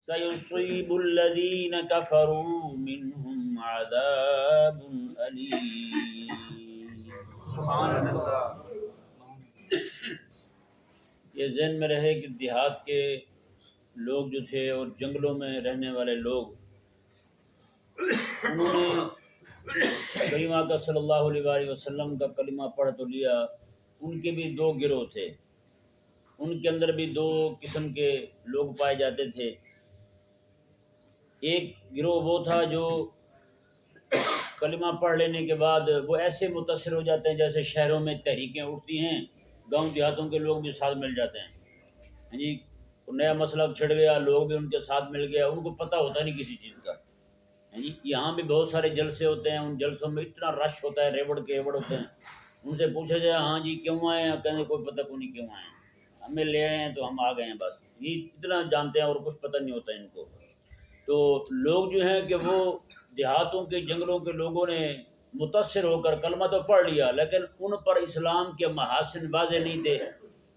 سَيُصِيبُ الَّذِينَ كَفَرُوا مِنْهُمْ عَذَابٌ أَلِيمٌ۔ سبحان اللہ۔ یہ ذہن میں رہے کہ دیہات کے لوگ جو تھے اور جنگلوں میں رہنے والے لوگ، انہوں نے کریم آقا صلی اللہ علیہ وآلہ وسلم کا کلمہ پڑھ تو لیا، ان کے بھی دو گروہ تھے، ان کے اندر بھی دو قسم کے لوگ پائے جاتے تھے۔ ایک گروہ وہ تھا جو کلمہ پڑھ لینے کے بعد وہ ایسے متاثر ہو جاتے ہیں جیسے شہروں میں تحریکیں اٹھتی ہیں، گاؤں دیہاتوں کے لوگ بھی ساتھ مل جاتے ہیں، جی نیا مسئلہ چھڑ گیا، لوگ بھی ان کے ساتھ مل گیا، ان کو پتہ ہوتا نہیں کسی چیز کا، جی یہاں بھی بہت سارے جلسے ہوتے ہیں، ان جلسوں میں اتنا رش ہوتا ہے، ریوڑ کے ایوڑ ہوتے ہیں، ان سے پوچھا جائے ہاں جی کیوں آئے ہیں، کہنے کوئی پتہ کو نہیں کیوں آئے ہیں، ہمیں لے آئے ہیں تو ہم آ گئے ہیں، بس یہ اتنا جانتے ہیں اور کچھ پتہ نہیں ہوتا ان کو۔ تو لوگ جو ہیں کہ وہ دیہاتوں کے جنگلوں کے لوگوں نے متاثر ہو کر کلمہ تو پڑھ لیا، لیکن ان پر اسلام کے محاسن واضح نہیں تھے،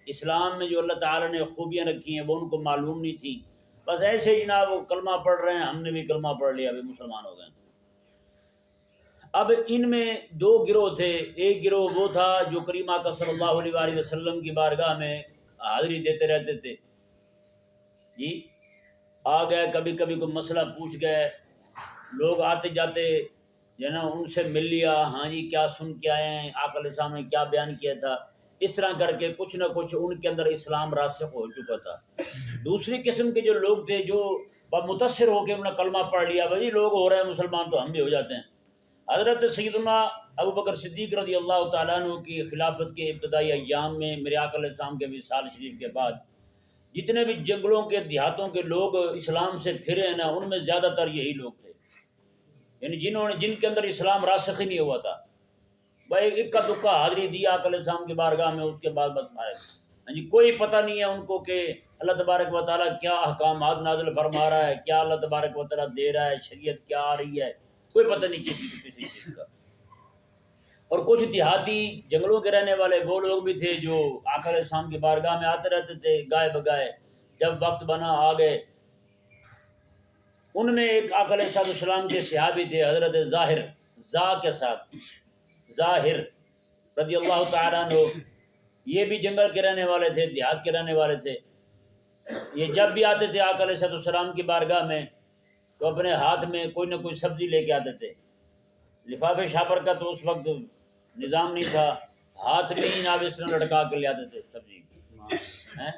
اسلام میں جو اللہ تعالیٰ نے خوبیاں رکھی ہیں وہ ان کو معلوم نہیں تھیں، بس ایسے ہی جناب وہ کلمہ پڑھ رہے ہیں، ہم نے بھی کلمہ پڑھ لیا، ابھی مسلمان ہو گئے۔ اب ان میں دو گروہ تھے، ایک گروہ وہ تھا جو کریم آقا صلی اللہ علیہ وآلہ وسلم کی بارگاہ میں حاضری دیتے رہتے تھے، جی آ گئے، کبھی کبھی کوئی مسئلہ پوچھ گئے، لوگ آتے جاتے جو ہے نا ان سے مل لیا، ہاں جی کیا سن کے آئے ہیں، آقا علیہ السلام نے کیا بیان کیا تھا، اس طرح کر کے کچھ نہ کچھ ان کے اندر اسلام راسخ ہو چکا تھا۔ دوسری قسم کے جو لوگ تھے جو متاثر ہو کے انہوں نے کلمہ پڑھ لیا، بھائی لوگ ہو رہے ہیں مسلمان تو ہم بھی ہو جاتے ہیں۔ حضرت سیدنا ابو بکر صدیق رضی اللہ تعالیٰ عنہ کی خلافت کے ابتدائی ایام میں میرے آقا علیہ السلام کے وصال شریف کے بعد جتنے بھی جنگلوں کے دیہاتوں کے لوگ اسلام سے پھرے ہیں نا، ان میں زیادہ تر یہی لوگ تھے، یعنی جن کے اندر اسلام راسخ ہی نہیں ہوا تھا، بھائی اکا دکا حاضری دیا آقا علیہ السلام کی بارگاہ میں، اس کے بعد بس جی کوئی پتہ نہیں ہے ان کو کہ اللہ تبارک و تعالیٰ کیا احکامات نازل فرما رہا ہے، کیا اللہ تبارک و تعالیٰ دے رہا ہے، شریعت کیا آ رہی ہے، کوئی پتہ نہیں کسی چیز کا۔ اور کچھ دیہاتی جنگلوں کے رہنے والے وہ لوگ بھی تھے جو آقا علیہ السلام کی بارگاہ میں آتے رہتے تھے گائے بگائے، جب وقت بنا آ گئے۔ ان میں ایک آقا علیہ السلام کے صحابی تھے حضرت ظاہر، زا کے ساتھ ظاہر رضی اللہ تعالیٰ عنہ، یہ بھی جنگل کے رہنے والے تھے، دیہات کے رہنے والے تھے۔ یہ جب بھی آتے تھے آقا علیہ السلام کی بارگاہ میں تو اپنے ہاتھ میں کوئی نہ کوئی سبزی لے کے آتے تھے، لفافے شاپر کا تو اس وقت نظام نہیں تھا، ہاتھ میں ہی ناب اس طرح لٹکا کے لے آتے تھے سبزی،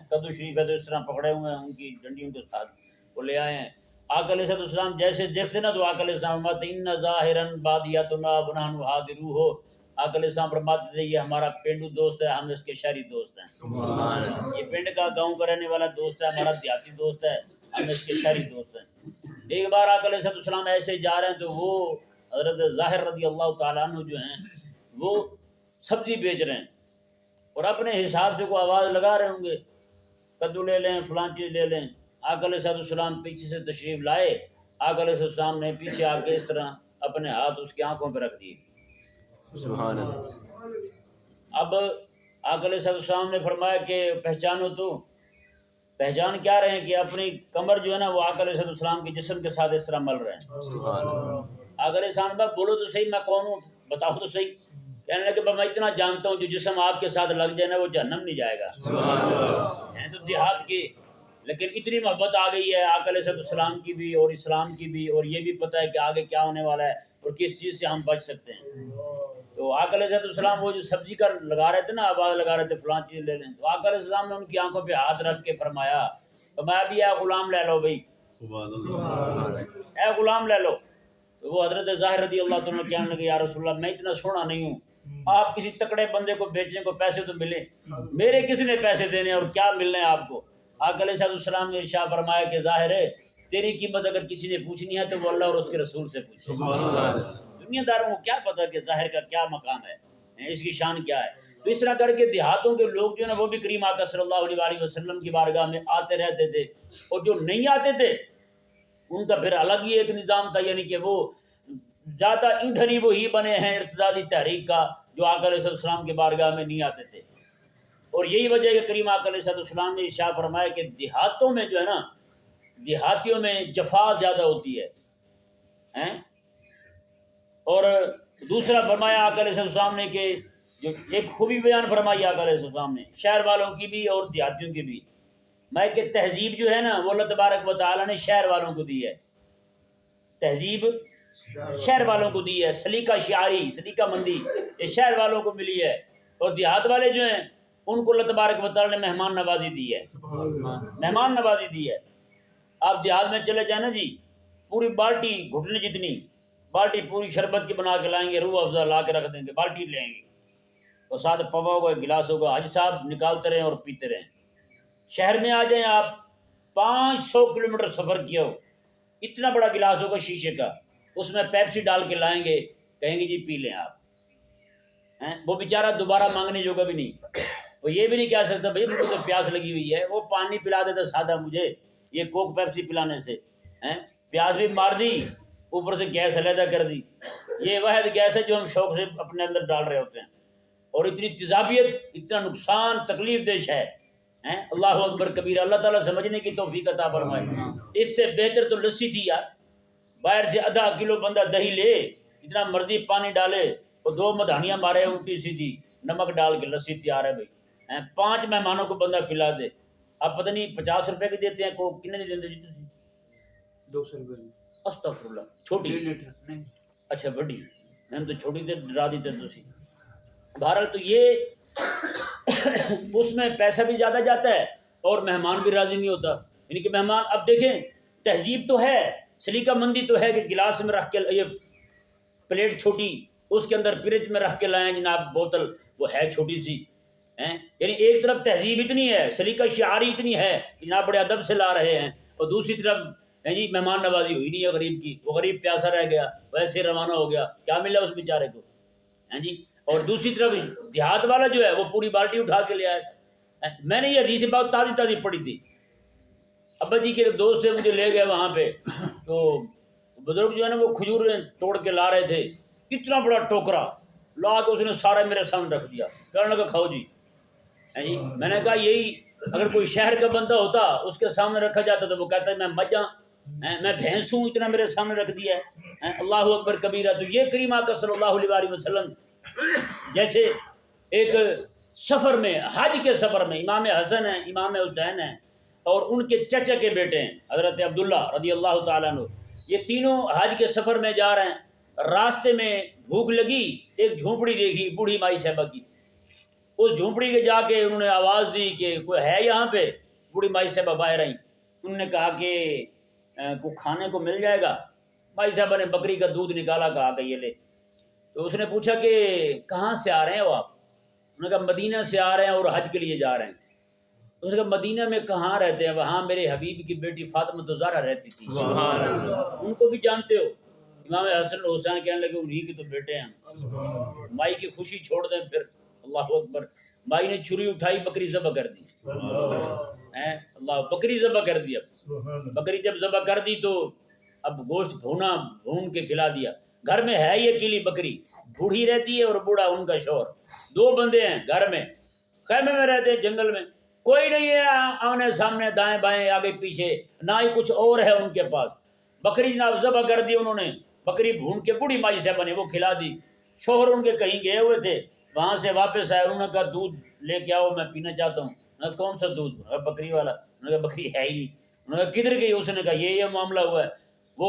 کدو شریف ہے تو اس طرح پکڑے ہوئے ہیں ان کی ڈنڈیوں کے ساتھ وہ لے آئے ہیں۔ آقا علیہ السلام جیسے دیکھتے نا تو آقا علیہ السلام فرماتے ان ظاہرن بادیاتنا ونحن حاضروہ، آقا علیہ السلام فرماتے تھے یہ ہمارا پینڈو دوست ہے، ہم اس کے شہری دوست ہیں، سبحان اللہ، یہ پنڈ کا گاؤں کا رہنے والا دوست ہے، ہمارا دیہاتی دوست ہے، ہم اس کے شہری دوست ہیں۔ ایک بار آقا علیہ السلام ایسے جا رہے ہیں تو وہ حضرت ظاہر رضی اللہ تعالیٰ عنہ جو ہیں وہ سبزی بیچ رہے ہیں اور اپنے حساب سے کوئی آواز لگا رہے ہوں گے، کدو لے لیں فلاں چیز لے لیں، آقا علیہ السلام پیچھے سے تشریف لائے، آقا علیہ السلام نے پیچھے آ کے اس طرح اپنے ہاتھ اس کی آنکھوں پہ رکھ دیے، سبحان اللہ۔ اب آقا علیہ السلام نے فرمایا کہ پہچانو تو، پہچان کیا رہے ہیں کہ اپنی کمر جو ہے نا وہ آقا علیہ السلام کے جسم کے ساتھ اس طرح مل رہے ہیں، سبحان اللہ۔ آقا علیہ السلام بھائی بولو تو صحیح میں کون ہوں، بتاؤ تو صحیح، کہنے لگے میں اتنا جانتا ہوں جو جسم آپ کے ساتھ لگ جائے نا وہ جہنم نہیں جائے گا، سبحان اللہ۔ ہیں تو دیہات کے لیکن اتنی محبت آ گئی ہے آقا علیہ السلام کی بھی اور اسلام کی بھی، اور یہ بھی پتہ ہے کہ آگے کیا ہونے والا ہے اور کس چیز سے ہم بچ سکتے ہیں۔ تو آقا علیہ السلام وہ جو سبزی کا لگا رہے تھے نا آواز لگا رہے تھے فلاں چیز لے لیں، تو آقا علیہ السلام نے ان کی آنکھوں پہ ہاتھ رکھ کے فرمایا بھی اے غلام لے لو بھائی، اے غلام لے لو۔ تو وہ حضرت ظاہر رضی اللہ تعالیٰ کہنے لگے یا رسول اللہ میں اتنا سونا نہیں ہوں، آپ کسی تکڑے بندے کو بیچنے کو پیسے تو ملے، میرے کس نے پیسے دینے اور کیا ملنے ہیں آپ کو؟ آقا علیہ السلام نے ارشاد فرمایا کہ ظاہر ہے تیری قیمت اگر کسی نے پوچھنی ہے تو وہ اللہ اور اس کے رسول سے پوچھے، دنیا داروں کو کیا پتہ کہ ظاہر کا کیا مقام ہے، اس کی شان کیا ہے۔ تو اس طرح کر کے دیہاتوں کے لوگ جو ہے نا وہ بھی کریم آقا صلی اللہ علیہ وآلہ وسلم کی بارگاہ میں آتے رہتے تھے، اور جو نہیں آتے تھے ان کا پھر الگ ہی ایک نظام تھا، یعنی کہ وہ زیادہ ایندھن ہی وہی بنے ہیں ارتدادی تحریک کا جو آقا علیہ السلام کے بارگاہ میں نہیں آتے تھے۔ اور یہی وجہ ہے کہ کریم آقا علیہ السلام نے ارشاد فرمایا کہ دیہاتوں میں جو ہے نا دیہاتیوں میں جفا زیادہ ہوتی ہے ہیں؟ اور دوسرا فرمایا آقا علیہ السلام نے کہ جو ایک خوبی بیان فرمائی آقا علیہ السلام نے شہر والوں کی بھی اور دیہاتیوں کی بھی، میں کہ تہذیب جو ہے نا وہ اللہ تبارک و تعالیٰ نے شہر والوں کو دی ہے، تہذیب شہر والوں کو دی ہے، سلیقہ شعاری سلیقہ مندی یہ شہر والوں کو ملی ہے، اور دیہات والے جو ہیں ان کو اللہ تبارک و تعالیٰ نے مہمان نوازی دی ہے، مہمان نوازی دی ہے۔ آپ دیہات میں چلے جائیں نا جی، پوری بالٹی گھٹنے جتنی بالٹی پوری شربت کی بنا کے لائیں گے، روح افزا لا کے رکھ دیں گے، بالٹی لیں گے اور ساتھ پوا ہوگا گلاس ہوگا، حاجی صاحب نکالتے رہیں اور پیتے رہیں۔ شہر میں آ جائیں آپ، 500 کلومیٹر سفر کیا ہو، اتنا بڑا گلاس ہوگا شیشے کا، اس میں پیپسی ڈال کے لائیں گے، کہیں گے جی پی لیں آپ۔ وہ بیچارہ دوبارہ مانگنے جوگا بھی نہیں، وہ یہ بھی نہیں کہہ سکتا بھائی مجھے تو پیاس لگی ہوئی ہے، وہ پانی پلا دیتا سادہ مجھے، یہ کوک پیپسی پلانے سے پیاس بھی مار دی، اوپر سے گیس علیحدہ کر دی۔ یہ واحد گیس ہے جو ہم شوق سے اپنے اندر ڈال رہے ہوتے ہیں، اور اتنی تیزابیت، اتنا نقصان تکلیف دہ ہے۔ اللہ اکبر کبیرہ، اللہ تعالیٰ سمجھنے کی توفیق عطا فرمائے۔ اس سے بہتر تو لسی تھی یار، باہر سے آدھا کلو بندہ دہی لے، جتنا مرضی پانی ڈالے، اور 2 مدھانیاں مارے الٹی سیدھی، نمک ڈال کے لسی تیار ہے بھائی، 5 مہمانوں کو بندہ پلا دے۔ آپ پتہ نہیں 50 روپے کی دیتے ہیں، کو کتنے دی دیندے جی تسی؟ 200 روپے۔ استغفر اللہ، چھوٹی 1.5 لیٹر نہیں، اچھا بڑی، میں نے تو چھوٹی تے ڈرا دیتے تسی۔ بہرحال تو یہ اس میں پیسہ بھی زیادہ جاتا ہے اور مہمان بھی راضی نہیں ہوتا، یعنی کہ مہمان، اب دیکھیں تہذیب تو ہے، سلیقہ مندی تو ہے کہ گلاس میں رکھ کے، یہ پلیٹ چھوٹی، اس کے اندر فریج میں رکھ کے لائیں جناب، بوتل وہ ہے چھوٹی سی، یعنی ایک طرف تہذیب اتنی ہے، سلیقہ شعاری اتنی ہے کہ جناب بڑے ادب سے لا رہے ہیں، اور دوسری طرف جی مہمان نوازی ہوئی نہیں ہے غریب کی، وہ غریب پیاسا رہ گیا، ویسے ہی روانہ ہو گیا، کیا ملا اس بیچارے کو جی۔ اور دوسری طرف دیہات والا جو ہے وہ پوری بالٹی اٹھا کے لے آئے۔ میں نے یہ حدیث بات تازی پڑھی تھی، ابا جی کے دوست سے مجھے لے گئے وہاں پہ، تو بزرگ جو ہے نا وہ کھجور توڑ کے لا رہے تھے، اتنا بڑا ٹوکرا لا کے اس نے سارا میرے سامنے رکھ دیا، کہنے لگا کھاؤ جی۔ میں نے کہا یہی اگر کوئی شہر کا بندہ ہوتا اس کے سامنے رکھا جاتا تو وہ کہتا ہے میں مجھاں، میں بھینس ہوں، اتنا میرے سامنے رکھ دیا ہے۔ اللہ اکبر کبیرہ۔ تو یہ کریم آقا صلی اللہ علیہ وسلم جیسے ایک سفر میں، حج کے سفر میں، امام حسن ہیں، امام حسین ہیں، اور ان کے چچا کے بیٹے ہیں حضرت عبداللہ رضی اللہ تعالیٰ عنہ، یہ تینوں حج کے سفر میں جا رہے ہیں، راستے میں بھوک لگی، ایک جھونپڑی دیکھی بوڑھی مائی صاحبہ کی، اس جھونپڑی کے جا کے انہوں نے آواز دی کہ کوئی ہے یہاں پہ، بوڑھی مائی صاحبہ باہر آئیں، انہوں نے کہا کہ کوئی کھانے کو مل جائے گا؟ مائی صاحبہ نے بکری کا دودھ نکالا، کہا کہ یہ لے۔ تو اس نے پوچھا کہ کہاں سے آ رہے ہیں وہ آپ؟ انہوں نے کہا مدینہ سے آ رہے ہیں اور حج کے لیے جا رہے ہیں۔ اس نے کہا مدینہ میں کہاں رہتے ہیں؟ وہاں میرے حبیب کی بیٹی فاطمہ الزہرا رہتی تھی، ان کو بھی جانتے ہو؟ امام حسن حسین کہنے لگے انہی کے تو بیٹے ہیں۔ مائی کی خوشی چھوڑ دیں پھر، اللہ اکبر۔ مائی نے چھری اٹھائی، بکری ذبح کر دی، اللہ، بکری ذبح کر دی۔ اب بکری جب ذبح کر دی تو اب گوشت بھون کے کھلا دیا۔ گھر میں ہے یہ اکیلی بکری، بوڑھی رہتی ہے اور بوڑھا ان کا شوہر، 2 بندے ہیں گھر میں، خیمے میں رہتے ہیں جنگل میں، کوئی نہیں ہے آمنے سامنے، دائیں بائیں آگے پیچھے، نہ ہی کچھ اور ہے ان کے پاس۔ بکری جناب ذبح کر دی انہوں نے، بکری بھون کے بوڑھی مائی سے بنے وہ کھلا دی۔ شوہر ان کے کہیں گئے ہوئے تھے، وہاں سے واپس آئے، انہوں نے کہا دودھ لے کے آؤ، میں پینا چاہتا ہوں۔ انہوں نے کہا کون سا دودھ؟ بکری والا۔ انہوں نے کہا بکری ہے ہی نہیں۔ انہوں نے کہا کدھر گئی؟ اس نے کہا یہ معاملہ ہوا ہے۔ وہ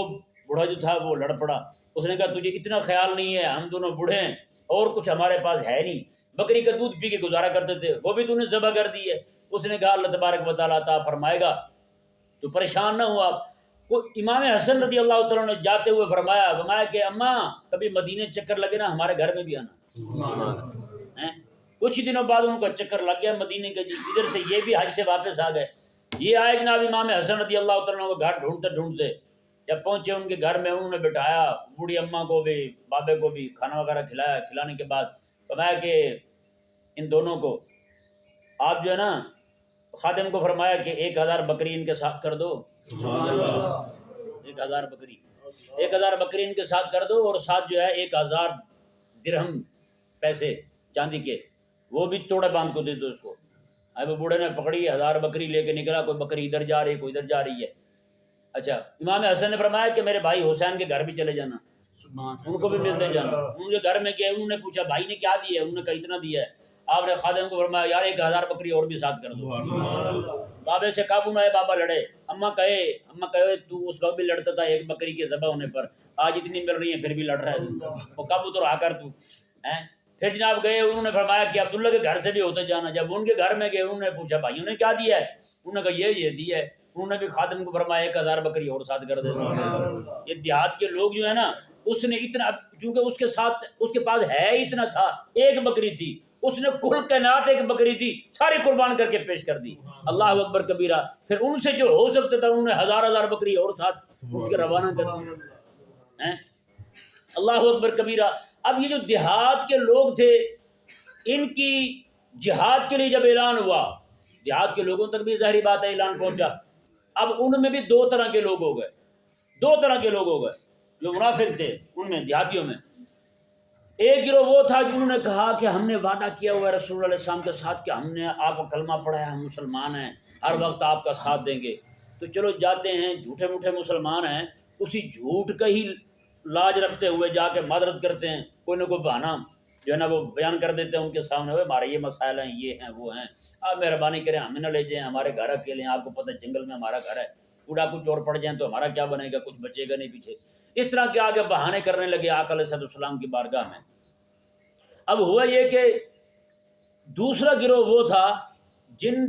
بوڑھا جو تھا وہ لڑ پڑا، اس نے کہا تجھے اتنا خیال نہیں ہے، ہم دونوں بوڑھے ہیں اور کچھ ہمارے پاس ہے نہیں، بکری کا دودھ پی کے گزارا کرتے تھے، وہ بھی تو نے ذبح کر دی ہے۔ اس نے کہا اللہ تبارک و تعالیٰ عطا فرمائے گا، تو پریشان نہ ہو آپ۔ امام حسن رضی اللہ تعالیٰ نے جاتے ہوئے فرمایا کہ اماں کبھی مدینے چکر لگے نا ہمارے گھر میں بھی آنا۔ کچھ دنوں بعد ان کا چکر لگ گیا مدینے کا، جی ادھر سے یہ بھی حج سے واپس آ گئے۔ یہ آئے جناب امام حسن رضی اللہ تعالیٰ کو گھر ڈھونڈتے جب پہنچے ان کے گھر میں، انہوں نے بٹھایا بوڑھی اماں کو بھی بابے کو بھی، کھانا وغیرہ کھلایا۔ کھلانے کے بعد فرمایا کہ ان دونوں کو آپ جو ہے نا، خادم کو فرمایا کہ 1000 بکری ان کے ساتھ کر دو، 1000 بکری، 1000 بکری ان کے ساتھ کر دو، اور ساتھ جو ہے 1000 درہم پیسے چاندی کے، وہ بھی توڑے باندھ کو دے دو اس کو۔ اب بوڑھے نے پکڑی 1000 بکری لے کے نکلا، کوئی بکری ادھر جا رہی ہے، کوئی ادھر جا رہی ہے۔ اچھا امام حسن نے فرمایا کہ میرے بھائی حسین کے گھر بھی چلے جانا، ان کو بھی ملتے جانا۔ ان کے گھر میں گئے، انہوں نے پوچھا بھائی نے کیا دیا ہے؟ انہوں نے کہا اتنا دیا ہے۔ آپ نے خادم کو فرمایا یار 1000 بکری اور بھی ساتھ کر دو۔ بابے سے قابو نہ آئے، بابا لڑے۔ اماں کہے تو اس وقت بھی لڑتا تھا ایک بکری کے ذبح ہونے پر، آج اتنی مل رہی ہیں پھر بھی لڑ رہا ہے، وہ قابو تو رہا کر تو ہیں۔ پھر جناب گئے، انہوں نے فرمایا کہ عبداللہ کے گھر سے بھی ہوتے جانا۔ جب ان کے گھر میں گئے، انہوں نے پوچھا بھائیوں نے کیا دیا ہے؟ انہوں نے کہا یہ دیا ہے۔ انہوں نے بھی خادم کو فرمایا 1000 بکری اور ساتھ کر دینا۔ یہ دیہات کے لوگ جو ہے نا، اس نے اتنا، چونکہ اس کے پاس ہے اتنا تھا، ایک بکری تھی، اس نے کل کائنات ایک بکری تھی ساری قربان کر کے پیش کر دی۔ اللہ اکبر کبیرہ۔ پھر ان سے جو ہو سکتا تھا انہوں نے 1000 بکری اور ساتھ اس کے روانہ کر دی۔ اللہ اکبر کبیرہ۔ اب یہ جو دیہات کے لوگ تھے، ان کی جہاد کے لیے جب اعلان ہوا، دیہات کے لوگوں تک بھی ظاہری بات ہے اعلان پہنچا۔ اب ان میں بھی دو طرح کے لوگ ہو گئے جو منافق تھے ان میں، دیہاتیوں میں۔ ایک گروہ وہ تھا جنہوں نے کہا کہ ہم نے وعدہ کیا ہوا ہے رسول اللہ علیہ السلام کے ساتھ کہ ہم نے آپ کا کلمہ پڑھا ہے، ہم مسلمان ہیں، ہر وقت آپ کا ساتھ دیں گے، تو چلو جاتے ہیں، جھوٹے موٹے مسلمان ہیں، اسی جھوٹ کا ہی لاج رکھتے ہوئے جا کے معذرت کرتے ہیں، کوئی نہ کوئی بہانہ جو ہے نا وہ بیان کر دیتے ہیں ان کے سامنے، ہمارے یہ مسائل ہیں، یہ ہیں، وہ ہیں، آپ مہربانی کریں ہمیں نہ لے جائیں، ہمارے گھر اکیلے ہیں، آپ کو پتہ جنگل میں ہمارا گھر ہے، کوڑا کو چور پڑ جائیں تو ہمارا کیا بنے گا، کچھ بچے گا نہیں پیچھے۔ اس طرح کے آگے بہانے کرنے لگے آقا علیہ السلام کی بارگاہ میں۔ اب ہوا یہ کہ دوسرا گروہ وہ تھا جن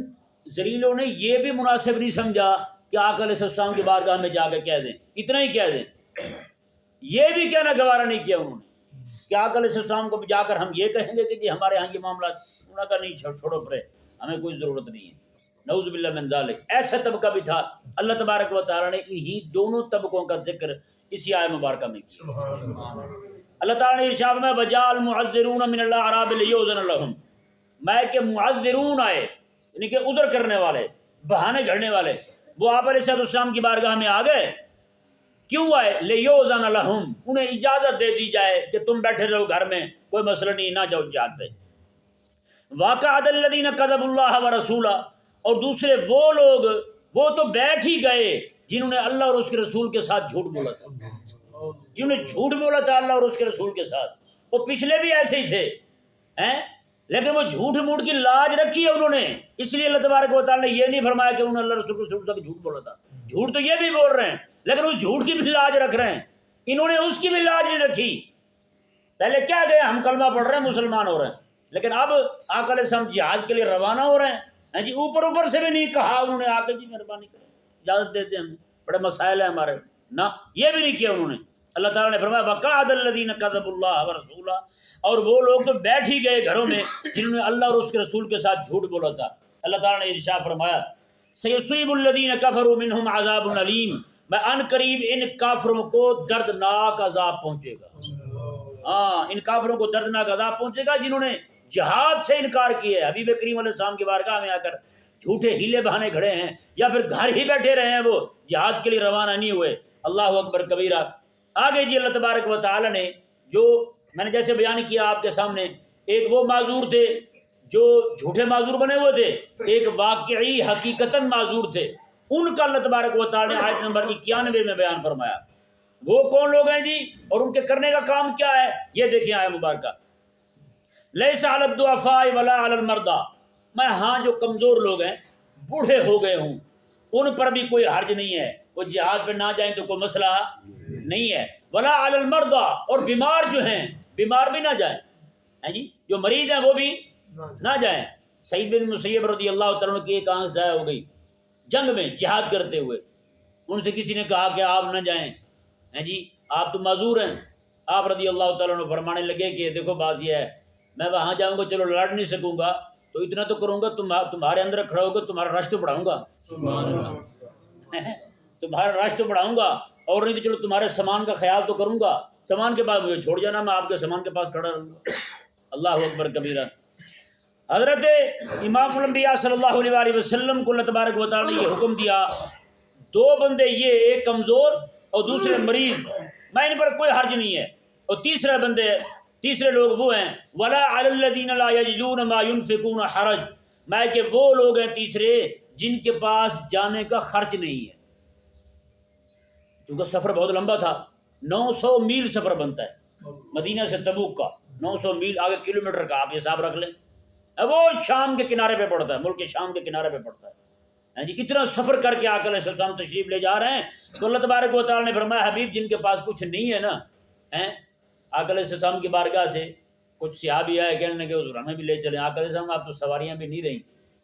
ذلیلوں نے یہ بھی مناسب نہیں سمجھا کہ آقا علیہ السلام کی بارگاہ میں جا کے کہہ دیں، اتنا ہی کہہ دیں، یہ بھی کہنا گوارا نہیں کیا انہوں نے کہ آقا علیہ السلام کو جا کر ہم یہ کہیں گے کہ جی ہمارے ہاں یہ معاملات، انہوں نے کہا نہیں، چھوڑو پرے، ہمیں کوئی ضرورت نہیں ہے، نعوذ باللہ من ذالک۔ ایسا طبقہ بھی تھا۔ اللہ تبارک و تعالیٰ نے انہی دونوں طبقوں کا ذکر اسی آیت مبارکہ میں اللہ تعالیٰ نے ارشاد میں وجعل معذرون من الاعراب لیؤذن لهم، میں کہ معذرون آئے یعنی کہ عذر کرنے والے، بہانے گھڑنے والے، وہ آپ علیہ السلام کی بارگاہ میں آ گئے۔ کیوں آئے؟ لیؤذن لهم، انہیں اجازت دے دی جائے کہ تم بیٹھے رہو گھر میں، کوئی مسئلہ نہیں، نہ جاؤ جہاد پہ۔ وقعد الذین کذبوا اللہ ورسولہ، اور دوسرے وہ لوگ، وہ تو بیٹھ ہی گئے جنہوں نے اللہ اور اس کے رسول کے ساتھ جھوٹ بولا تھا، جنہوں نے جھوٹ بولا تھا اللہ اور اس کے رسول کے ساتھ۔ وہ پچھلے بھی ایسے ہی تھے لیکن وہ جھوٹ موٹ کی لاج رکھی ہے انہوں نے، اس لیے اللہ تبارک و تعالیٰ نے یہ نہیں فرمایا کہ انہوں نے اللہ رسول کے رسول تک جھوٹ بولا تھا۔ جھوٹ تو یہ بھی بول رہے ہیں لیکن اس جھوٹ کی بھی لاج رکھ رہے ہیں، انہوں نے اس کی بھی لاج نہیں رکھی۔ پہلے کیا گئے ہم کلمہ پڑھ رہے ہیں، مسلمان ہو رہے ہیں، لیکن اب آقا علیہ السلام جہاد کے لیے روانہ ہو رہے ہیں جی، اوپر سے بھی نہیں کہا انہوں نے آ کے جی مہربانی کریں اجازت دیتے ہیں، ہم بڑے مسائل ہیں ہمارے، نہ یہ بھی نہیں کیا انہوں نے۔ اللہ تعالیٰ نے فرمایا وقعد الذین کذبوا اللہ ورسولہ، اور وہ لوگ تو بیٹھ ہی گئے گھروں میں جنہوں نے اللہ اور اس کے رسول کے ساتھ جھوٹ بولا تھا۔ اللہ تعالیٰ نے ارشاد فرمایا سیصیب الذین کفروا منہم عذاب علیم، میں ان قریب ان کافروں کو دردناک عذاب پہنچے گا۔ ہاں، ان کافروں کو دردناک عذاب پہنچے گا جنہوں نے جہاد سے انکار کیا ہے، حبیب کریم علیہ السلام کی بارگاہ میں آ کر جھوٹے ہیلے بہانے کھڑے ہیں، یا پھر گھر ہی بیٹھے رہے ہیں، وہ جہاد کے لیے روانہ نہیں ہوئے۔ اللہ اکبر کبیرہ۔ آگے جی اللہ تبارک و تعالی نے جو میں نے جیسے بیان کیا آپ کے سامنے، ایک وہ معذور تھے جو جھوٹے معذور بنے ہوئے تھے، ایک واقعی حقیقتاً معذور تھے، ان کا اللہ تبارک و تعالی نے آیت نمبر 91 میں بیان فرمایا۔ وہ کون لوگ ہیں جی اور ان کے کرنے کا کام کیا ہے؟ یہ دیکھیں آیت مبارکہ، لیس علی الضعفاء ولا علی المرضى، میں ہاں جو کمزور لوگ ہیں، بوڑھے ہو گئے ہوں، ان پر بھی کوئی حرج نہیں ہے، وہ جہاد پہ نہ جائیں تو کوئی مسئلہ نہیں ہے، ولا علی المرضى، اور بیمار جو ہیں بیمار بھی نہ جائیں، جی جو مریض ہیں وہ بھی نہ جائیں۔ سعید بن مسیب رضی اللہ تعالیٰ عنہ کی ایک آنکھ ضائع ہو گئی جنگ میں جہاد کرتے ہوئے، ان سے کسی نے کہا کہ آپ نہ جائیں، جی آپ تو معذور ہیں۔ آپ رضی اللہ تعالیٰ عنہ فرمانے لگے کہ دیکھو بات یہ ہے، میں وہاں جاؤں گا چلو لڑ نہیں سکوں گا تو اتنا تو کروں گا، تمہارے اندر کھڑا ہوگا، تمہارا رش تو بڑھاؤں گا، تمہارا رش تو بڑھاؤں گا، اور نہیں تو چلو تمہارے سامان کا خیال تو کروں گا، سامان کے بعد مجھے چھوڑ جانا، میں آپ کے سامان کے پاس کھڑا رہوں گا۔ اللہ اکبر کبیرہ۔ حضرت امام الانبیاء صلی اللہ علیہ وآلہ وسلم کو اللہ تبارک و تعالی نے یہ حکم دیا، دو بندے، یہ ایک کمزور اور دوسرے مریض، میں ان پر کوئی حرج نہیں ہے، اور تیسرے لوگ وہ ہیں ولا علی الذین لا یجدون ما ينفقون حرج، میں کہ وہ لوگ ہیں تیسرے جن کے پاس جانے کا خرچ نہیں ہے، چونکہ سفر بہت لمبا تھا، 900 میل سفر بنتا ہے مدینہ سے تبوک کا، 900 میل آگے کلومیٹر کا آپ حساب رکھ لیں، وہ شام کے کنارے پہ پڑتا ہے، ملک کے شام کے کنارے پہ پڑتا ہے جی۔ اتنا سفر کر کے آقا علیہ السلام تشریف لے جا رہے ہیں، تو اللہ تبارک و تعالیٰ نے فرمایا حبیب جن کے پاس کچھ نہیں ہے نا، آقا علیہ السلام کی بارگاہ سے کچھ صحابی آئے کہنے لگے حضور ہمیں بھی لے چلیں۔ آقا علیہ السلام اب تو سواریاں بھی نہیں رہیں،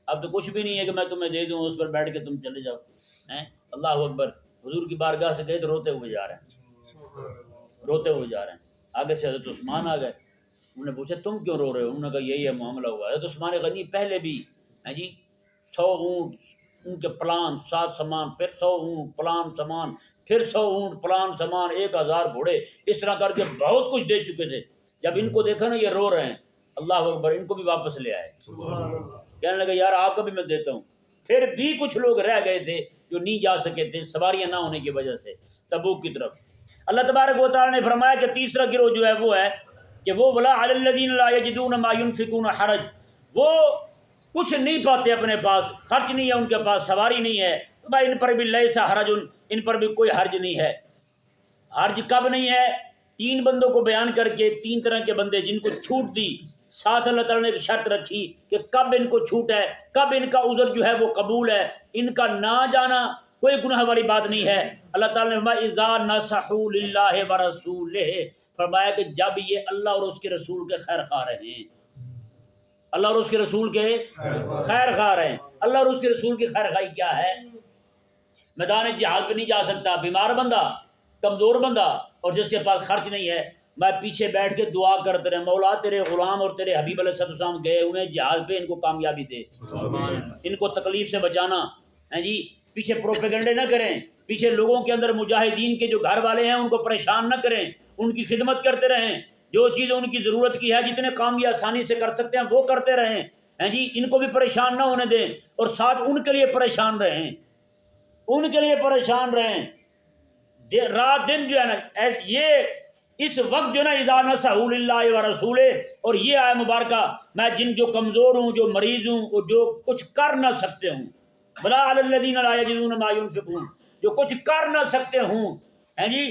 اب تو کچھ بھی نہیں ہے کہ میں تمہیں دے دوں اس پر بیٹھ کے تم چلے جاؤ۔ اللہ اکبر، حضور کی بارگاہ سے گئے تو روتے ہوئے جا رہے ہیں، روتے ہوئے جا رہے ہیں۔ آگے سے حضرت عثمان آ گئے، انہوں نے پوچھا تم کیوں رو رہے ہو؟ انہوں نے کہا یہی ہے معاملہ ہوا ہے۔ حضرت عثمان غنی پہلے بھی 100 اونٹ ان کے پلان 7 سامان، پھر 100 اونٹ پلان سامان، پھر 100 اونٹ پلان سامان، 1000 گھوڑے، اس طرح کر کے بہت کچھ دے چکے تھے۔ جب ان کو دیکھا نا یہ رو رہے ہیں، اللہ اکبر، ان کو بھی واپس لے آئے، کہنے لگے یار آپ کو بھی میں دیتا ہوں۔ پھر بھی کچھ لوگ رہ گئے تھے جو نہیں جا سکے تھے سواریاں نہ ہونے کی وجہ سے تبوک کی طرف۔ اللہ تبارک و تعالیٰ نے فرمایا کہ تیسرا گروہ جو ہے وہ ہے کہ وہ ولا علی الذین لا یجدون ما ينفقون حرج، وہ کچھ نہیں پاتے، اپنے پاس خرچ نہیں ہے، ان کے پاس سواری نہیں ہے، تو بھائی ان پر بھی لیس حرج، ان پر بھی کوئی حرج نہیں ہے۔ حرج کب نہیں ہے؟ 3 بندوں کو بیان کر کے 3 طرح کے بندے جن کو چھوٹ دی، ساتھ اللہ تعالیٰ نے ایک شرط رکھی کہ کب ان کو چھوٹ ہے، کب ان کا عذر جو ہے وہ قبول ہے، ان کا نہ جانا کوئی گناہ والی بات نہیں ہے۔ اللہ تعالیٰ نے فرمایا اذا نصحوا للہ ورسولہ، فرمایا کہ جب یہ اللہ اور اس کے رسول کے خیر خواہ رہیں، اللہ اور اس کے رسول کے خیر خواہ رہیں۔ اللہ اور اس کے رسول کی خیر خواہی کیا ہے؟ میدان جہاد پہ نہیں جا سکتا بیمار بندہ، کمزور بندہ، اور جس کے پاس خرچ نہیں ہے، میں پیچھے بیٹھ کے دعا کرتے رہے مولا تیرے غلام اور تیرے حبیب علیہ السلام گئے ہوئے جہاد پہ، ان کو کامیابی دے، ان کو تکلیف سے بچانا ہے جی۔ پیچھے پروپیگنڈے نہ کریں، پیچھے لوگوں کے اندر مجاہدین کے جو گھر والے ہیں ان کو پریشان نہ کریں، ان کی خدمت کرتے رہیں، جو چیز ان کی ضرورت کی ہے جتنے کام یہ آسانی سے کر سکتے ہیں وہ کرتے رہیں ہیں جی، ان کو بھی پریشان نہ ہونے دیں، اور ساتھ ان کے لیے پریشان رہیں، ان کے لیے پریشان رہیں۔ رات دن جو ہے نا یہ اس وقت جو ہے نا اذا نصحوا للہ ورسولہ، اور یہ آیہ مبارکہ میں جن جو کمزور ہوں، جو مریض ہوں، اور جو کچھ کر نہ سکتے ہوں، بلا علی الذین لا یجدون ما ينفقون، جو کچھ کر نہ سکتے ہوں ہیں جی،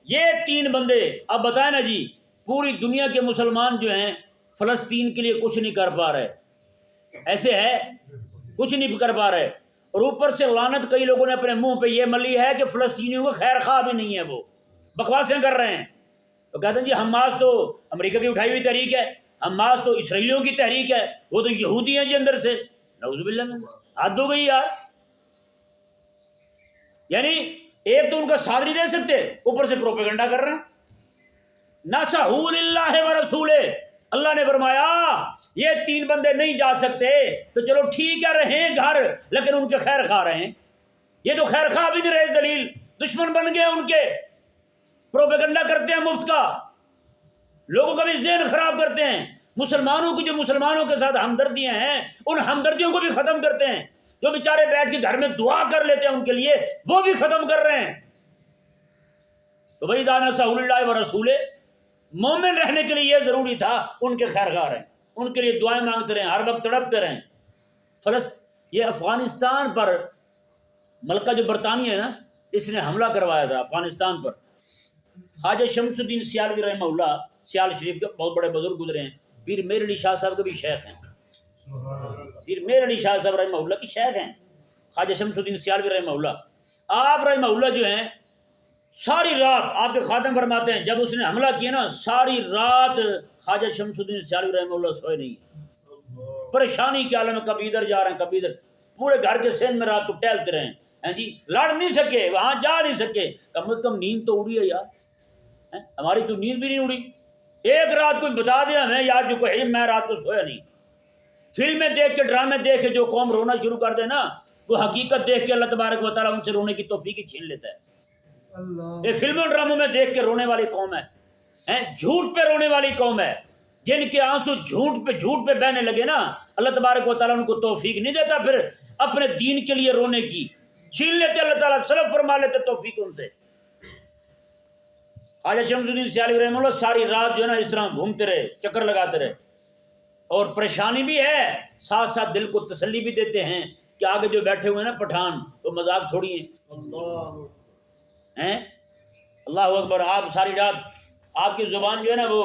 یہ 3 بندے۔ اب بتائیں نا جی، پوری دنیا کے مسلمان جو ہیں فلسطین کے لیے کچھ نہیں کر پا رہے، ایسے ہے کچھ نہیں کر پا رہے، اور اوپر سے لعنت کئی لوگوں نے اپنے منہ پہ یہ ملی ہے کہ فلسطینیوں کو خیر خواہ بھی نہیں ہے، وہ بکواسیں کر رہے ہیں۔ تو کہتے ہیں جی حماس تو امریکہ کی اٹھائی ہوئی تحریک ہے، حماس تو اسرائیلیوں کی تحریک ہے، وہ تو یہودی ہیں جی اندر سے، نعوذ باللہ من، حد ہو گئی یار۔ یعنی ایک تو ان کا ساتھ نہیں دے سکتے، اوپر سے پروپیگنڈا کر رہے ہیں۔ نصحوا للہ ورسولہ، اللہ نے فرمایا یہ 3 بندے نہیں جا سکتے تو چلو ٹھیک ہے رہیں گھر، لیکن ان کے خیر خواہ رہیں۔ یہ تو خیر خواہ بھی نہیں رہے، دلیل دشمن بن گئے ان کے، پروپیگنڈا کرتے ہیں مفت کا، لوگوں کا بھی ذہن خراب کرتے ہیں، مسلمانوں کی جو مسلمانوں کے ساتھ ہمدردیاں ہیں ان ہمدردیوں کو بھی ختم کرتے ہیں، جو بیچارے بیٹھ کے گھر میں دعا کر لیتے ہیں ان کے لیے وہ بھی ختم کر رہے ہیں۔ تو بھائی اذا نصحوا للہ ورسولہ، مومن رہنے کے لیے یہ ضروری تھا ان کے خیر خواہ رہیں، ان کے لیے دعائیں مانگتے رہیں، ہر وقت تڑپتے رہیں۔ یہ افغانستان پر ملکہ جو برطانیہ ہے نا، اس نے حملہ کروایا تھا افغانستان پر۔ خواجہ شمس الدین سیالوی رحمہ اللہ، سیال شریف کے بہت بڑے بزرگ گزرے ہیں، پیر میر علی شاہ صاحب کے بھی شیخ ہیں، پیر میر علی شاہ صاحب رحمہ اللہ کی شیخ ہیں خواجہ شمس الدین سیالوی رحمہ اللہ۔ آپ رحمہ اللہ جو ہیں ساری رات، آپ کے خادم فرماتے ہیں جب اس نے حملہ کیا نا ساری رات خواجہ شمس الدین سیالوی رحمہ اللہ سوئے نہیں، پریشانی کے عالم میں، کبھی ادھر جا رہے ہیں کبھی ادھر، پورے گھر کے سین میں رات کو ٹہلتے رہے ہیں جی، لڑ نہیں سکے، وہاں جا نہیں سکے، کم از کم نیند تو اڑی ہے یار، ہماری تو نیند بھی نہیں اڑی۔ ایک رات کوئی بتا دے ہمیں یار جو کہے میں رات کو سویا نہیں۔ فلمیں دیکھ کے ڈرامے دیکھ کے جو قوم رونا شروع کر دے نا، وہ حقیقت دیکھ کے اللہ تبارک و تعالیٰ ان سے رونے کی توفیق چھین لیتا ہے۔ یہ فلموں ڈراموں میں دیکھ کے رونے والی قوم ہے، جھوٹ پہ رونے والی قوم ہے، جن کے آنسو جھوٹ پہ بہنے لگے نا، اللہ تبارک و تعالیٰ ان کو توفیق نہیں دیتا پھر اپنے دین کے لیے رونے کی، چھین لیتے اللہ تعالیٰ، سلب فرما لیتے توفیق ان سے۔ خواجہ شمس الدین سیالوی رحمہ اللہ ساری رات جو ہے نا اس طرح گھومتے رہے، چکر لگاتے رہے، اور پریشانی بھی ہے، ساتھ ساتھ دل کو تسلی بھی دیتے ہیں کہ آگے جو بیٹھے ہوئے ہیں نا پٹھان، تو مذاق تھوڑی ہیں، اللہ اکبر. آپ ساری رات آپ کی زبان جو ہے نا وہ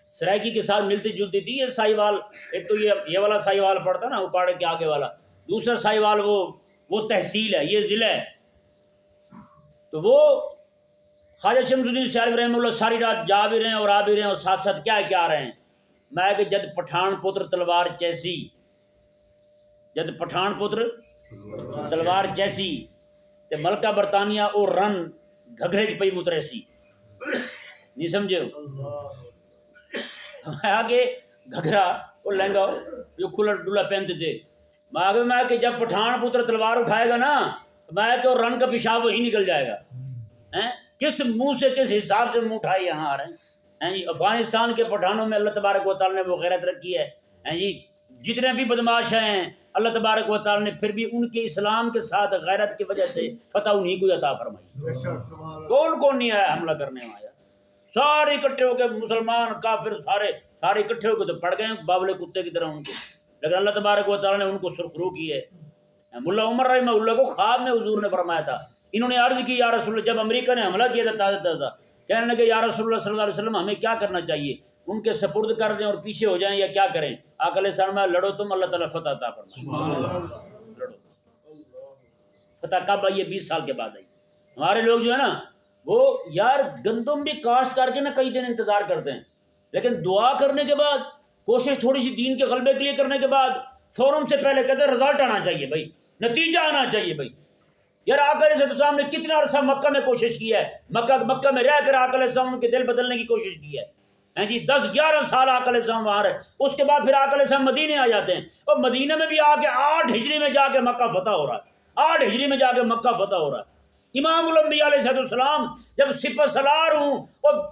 سرائکی کے ساتھ ملتی جلتی تھی. یہ ساہیوال، ایک تو یہ والا ساہیوال پڑتا نا اکاڑے کے آگے والا، دوسرا ساہیوال وہ تحصیل ہے، یہ ضلع ہے. تو وہ خواجہ شمس الدین سیالوی رحمہ اللہ ساری رات جا بھی رہے ہیں اور آ بھی رہے ہیں، اور ساتھ ساتھ کیا آ رہے ہیں. میں کہ جد پٹھان پتر تلوار چیسی، جد پٹھان پتر تلوار چیسی تے ملکہ برطانیہ او رن گھگرے چ پئی متریسی. نہیں سمجھے آگے گھگرا اور لہنگا جو کھلا ڈلا پہنتے تھے. میں آگے میں کہ جب پٹھان پتر تلوار اٹھائے گا نا میں کہ رن کا پیشاب وہی نکل جائے گا. کس منہ سے کس حساب سے منہ اٹھائے یہاں آ رہے ہیں جی. افغانستان کے پٹھانوں میں اللہ تبارک و تعالی نے وہ غیرت رکھی ہے جی. جتنے بھی بدماش ہیں اللہ تبارک و تعالی نے پھر بھی ان کے اسلام کے ساتھ غیرت کی وجہ سے فتح انہیں کو عطا فرمائی. کون نہیں آیا حملہ کرنے والا؟ سارے اکٹھے ہو کے مسلمان کافر سارے اکٹھے ہو کے تو پڑ گئے بابلے کتے کی طرح ان کو. لیکن اللہ تبارک و تعالی نے ان کو سرخرو کی ہے. ملا عمر رحمہ اللہ کو خواب میں حضور نے فرمایا تھا. انہوں نے عرض کی یا رسول اللہ، جب امریکہ نے حملہ کیا تھا تازہ کہنے لگے یا رسول اللہ صلی اللہ علیہ وسلم ہمیں کیا کرنا چاہیے، ان کے سپرد کر دیں اور پیچھے ہو جائیں یا کیا کریں؟ آقا علیہ السلام میں لڑو تم، اللہ تعالیٰ فتح عطا فرمائے. لڑو. فتح کب آئی ہے؟ 20 سال کے بعد آئی. ہمارے لوگ جو ہے نا وہ یار گندم بھی کاشت کر کے نا کئی دن انتظار کرتے ہیں، لیکن دعا کرنے کے بعد کوشش تھوڑی سی دین کے غلبے کے لیے کرنے کے بعد فوراً سے پہلے کہتے ہیں رزلٹ آنا چاہیے بھائی، نتیجہ آنا چاہیے بھائی. یار آقا علیہ السلام نے کتنا عرصہ مکہ میں کوشش کی ہے، مکہ میں رہ کر آقا علیہ السلام کے دل بدلنے کی کوشش کی ہے جی. 10-11 سال آقا علیہ السلام وہاں رہے. اس کے بعد پھر آقا علیہ السلام مدینے آ جاتے ہیں، اور مدینے میں بھی آ کے 8 ہجری میں جا کے مکہ فتح ہو رہا ہے. 8 ہجری میں جا کے مکہ فتح ہو رہا ہے. امام الانبیاء علیہ السلام جب سپہ سالار ہوں اور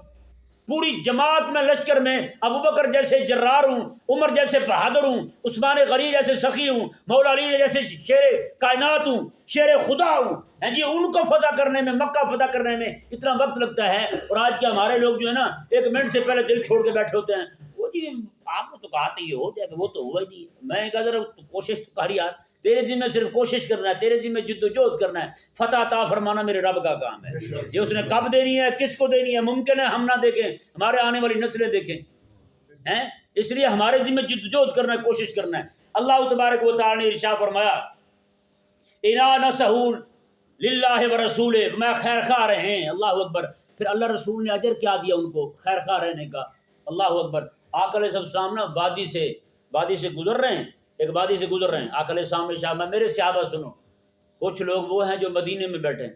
پوری جماعت میں لشکر میں ابوبکر جیسے جرار ہوں، عمر جیسے بہادر ہوں، عثمان غنی جیسے سخی ہوں، مولا علی جیسے شیر کائنات ہوں، شیر خدا ہوں جی. ان کو فتح کرنے میں، مکہ فتح کرنے میں اتنا وقت لگتا ہے. اور آج کے ہمارے لوگ جو ہے نا 1 منٹ سے پہلے دل چھوڑ کے بیٹھے ہوتے ہیں. وہ جی آپ نے تو کہا تھا یہ ہو جائے گا، وہ تو ہوا ہی نہیں. میں کہا ذرا کوشش تو کر یار، تیرے دن میں صرف کوشش کرنا ہے، تیرے دن میں جد و جہد کرنا ہے. فتح عطا فرمانا میرے رب کا کام ہے. یہ اس نے کب دینی ہے، کس کو دینی ہے، ممکن ہے ہم نہ دیکھیں، ہمارے آنے والی نسلیں دیکھیں. اس لیے ہمارے ذمہ جد و جہد کرنا ہے، کوشش کرنا ہے. اللہ تبارک و تعالی نے ارشاد فرمایا انا نسحول للہ و رسول، میں خیر خواہ رہے ہیں. اللہ اکبر. پھر اللہ رسول نے اجر کیا دیا ان کو خیر خواہ رہنے کا. اللہ اکبر. آقا علیہ السلام نا وادی سے گزر رہے ہیں، ایک وادی سے گزر رہے ہیں. آقا علیہ السلام نے شاہ میرے صحابہ سنو، کچھ لوگ وہ ہیں جو مدینے میں بیٹھے ہیں،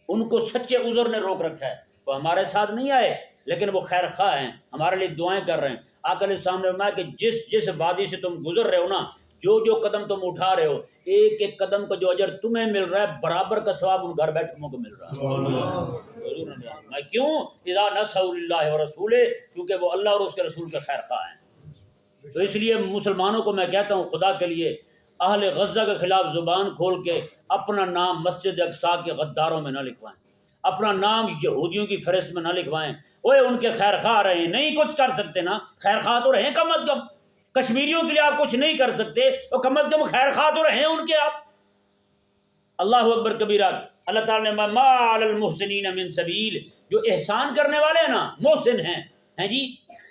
ان کو سچے عذر نے روک رکھا ہے، وہ ہمارے ساتھ نہیں آئے لیکن وہ خیر خواہ ہیں، ہمارے لیے دعائیں کر رہے ہیں. آقا علیہ السلام نے فرمایا کہ جس وادی سے تم گزر رہے ہو نا، جو قدم تم اٹھا رہے ہو، ایک ایک قدم کا جو اجر تمہیں مل رہا ہے برابر کا ثواب ان گھر بیٹھوں کو مل رہا ہے. کیوں؟ اذا نصحوا للہ ورسولہ، کیونکہ وہ اللہ اور اس کے رسول کا خیر خواہ ہیں. تو اس لیے مسلمانوں کو میں کہتا ہوں خدا کے لیے اہل غزہ کے خلاف زبان کھول کے اپنا نام مسجد اقصیٰ کے غداروں میں نہ لکھوائیں، اپنا نام یہودیوں کی فہرست میں نہ لکھوائیں. اوے ان کے خیر خواہ رہیں، نہیں کچھ کر سکتے نا، خیر خواہ تو رہیں کم از کم. کشمیریوں کے لیے آپ کچھ نہیں کر سکتے تو کم از کم خیر خواہ تو رہیں ان کے آپ. اللہ اکبر کبیرہ. اللہ تعالیٰ نے ما علی المحسنین من سبیل، جو احسان کرنے والے ہیں نا، محسن ہیں جی،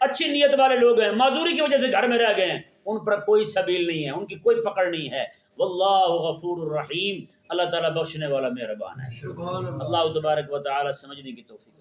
اچھی نیت والے لوگ ہیں، معذوری کی وجہ سے گھر میں رہ گئے ہیں، ان پر کوئی سبیل نہیں ہے، ان کی کوئی پکڑ نہیں ہے. واللہ غفور الرحیم، اللہ تعالیٰ بخشنے والا مہربان ہے. اللہ تبارک و تعالی سمجھنے کی توفیق